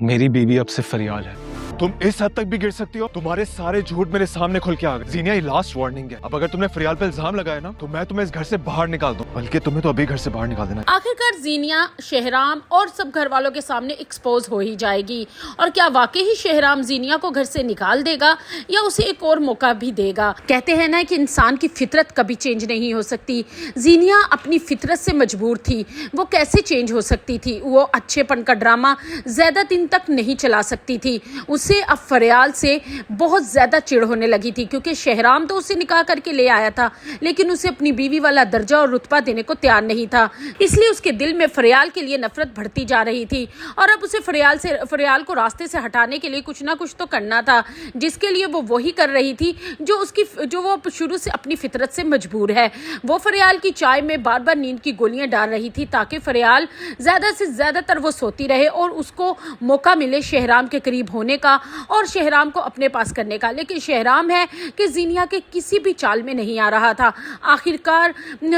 मेरी बीवी अब सिर्फ फरियाल है। तुम इस हद तक भी गिर सकती हो? तुम्हारे सारे झूठ मेरे सामने खुल के आ गए। जीनिया, ये लास्ट वार्निंग है। अब अगर तुमने फरियाल पे इल्जाम लगाया ना तो मैं तुम्हें इस घर से बाहर निकाल दूं, बल्कि तुम्हें तो अभी घर से बाहर निकाल देना। आखिरकार जीनिया शहराम और सब घर वालों के सामने एक्सपोज हो ही जाएगी। और क्या वाकई ही शहराम जीनिया को घर से निकाल देगा या उसे एक और मौका भी देगा? कहते हैं ना कि इंसान की फितरत कभी चेंज नहीं हो सकती। जीनिया अपनी फितरत से मजबूर थी। वो कैसे चेंज हो सकती थी? वो अच्छेपन का ड्रामा ज्यादा दिन तक नहीं चला सकती थी। उसे अब फरियाल से बहुत ज्यादा चिढ़ होने लगी थी, क्योंकि शहराम तो उसे निकाह करके ले आया था, लेकिन उसे अपनी बीवी वाला दर्जा और रुतबा देने को तैयार नहीं था। इसलिए उसके दिल में फरियाल के लिए नफरत बढ़ती जा रही थी और अब उसे फरियाल को रास्ते से हटाने के लिए कुछ ना कुछ तो करना था, जिसके लिए वो वही कर रही थी जो वो शुरू से अपनी फितरत से मजबूर है। वो फरियाल की चाय में बार बार नींद की गोलियां डाल रही थी ताकि फरियाल ज्यादा से ज्यादातर वो सोती रहे और उसको मौका मिले शहराम के करीब होने का और शहराम को अपने पास करने का। लेकिन शहराम है कि जीनिया के किसी भी चाल में नहीं आ रहा था। आखिरकार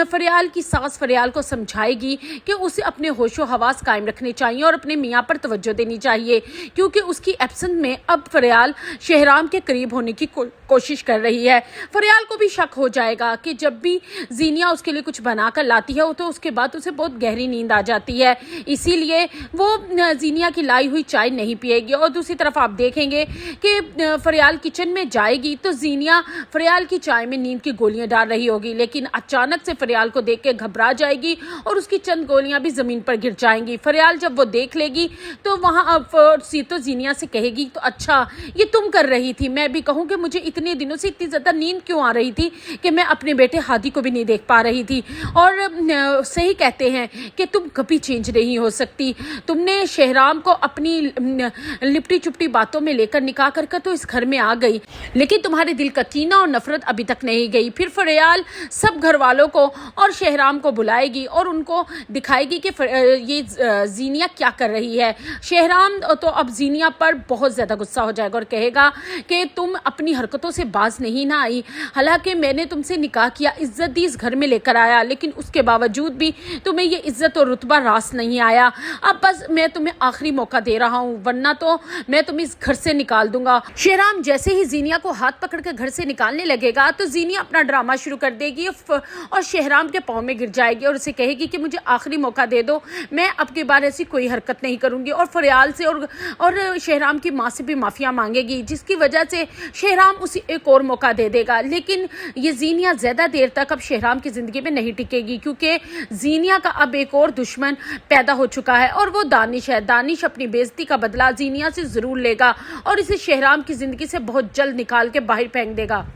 फरियाल की सास फरियाल को समझाएगी कि उसे अपने होशो हवास कायम रखने चाहिए और अपने मियाँ पर तवज्जो देनी चाहिए, क्योंकि उसकी एब्सेंस में अब फरियाल शहराम के करीब होने की कोशिश कर रही है। फरियाल को भी शक हो जाएगा कि जब भी जीनिया उसके लिए कुछ बनाकर लाती है तो उसके बाद उसे बहुत गहरी नींद आ जाती है, इसीलिए वो जीनिया की लाई हुई चाय नहीं पिएगी। और दूसरी तरफ आप देखेंगे कि फरियाल किचन में जाएगी तो जीनिया फरियाल की चाय में नींद की गोलियां डाल रही होगी, लेकिन अचानक से फरियाल को देख के घबरा जाएगी और उसकी चंद गोलियां भी जमीन पर गिर जाएंगी। फरियाल जब वो देख लेगी तो वहां सीतो जीनिया से कहेगी, तो अच्छा ये तुम कर रही थी? मैं भी कहूँ कि मुझे इतने दिनों से इतनी ज्यादा नींद क्यों आ रही थी कि मैं अपने बेटे हादी को भी नहीं देख पा रही थी। और सही कहते हैं कि तुम कभी चेंज नहीं हो सकती। तुमने शहराम को अपनी लिपटी चुपटी बातों में लेकर निकाह कर तो इस घर में आ गई, लेकिन तुम्हारे दिल का कीना और नफरत अभी तक नहीं गई। फिर फरियाल सब घर वालों को और शहराम को बुलाएगी और उनको दिखाएगी कि ये जीनिया क्या कर रही है। शहराम तो अब जीनिया पर बहुत ज्यादा गुस्सा हो जाएगा और कहेगा कि तुम अपनी हरकतों से बाज नहीं ना आई। हालांकि मैंने तुमसे निकाह किया, इज्जत दी, इस घर में लेकर आया, लेकिन उसके बावजूद भी तुम्हें ये इज्जत और रुतबा रास नहीं आया। अब बस मैं तुम्हें आखिरी मौका दे रहा हूँ, वरना तो मैं तुम्हें इस घर से निकाल दूंगा। शहराम जैसे ही जीनिया को हाथ पकड़ के घर से निकालने लगेगा तो जीनिया अपना ड्रामा शुरू कर देगी और शहराम के पाँव में गिर जाएगी और उसे कहेगी कि मुझे आखिरी मौका दे दो, मैं अब के बाद ऐसी कोई हरकत नहीं करूंगी। और फरियाल से और शहराम की माँ से भी माफिया मांगेगी, जिसकी वजह से शहराम उसे एक और मौका दे देगा। लेकिन ये जीनिया ज्यादा देर तक अब शहराम की जिंदगी में नहीं टिकेगी, क्योंकि जीनिया का अब एक और दुश्मन पैदा हो चुका है और वो दानिश है। दानिश अपनी बेइज्जती का बदला जीनिया से जरूर लेगा और इसे शहराम की जिंदगी से बहुत जल्द निकाल के बाहर फेंक देगा।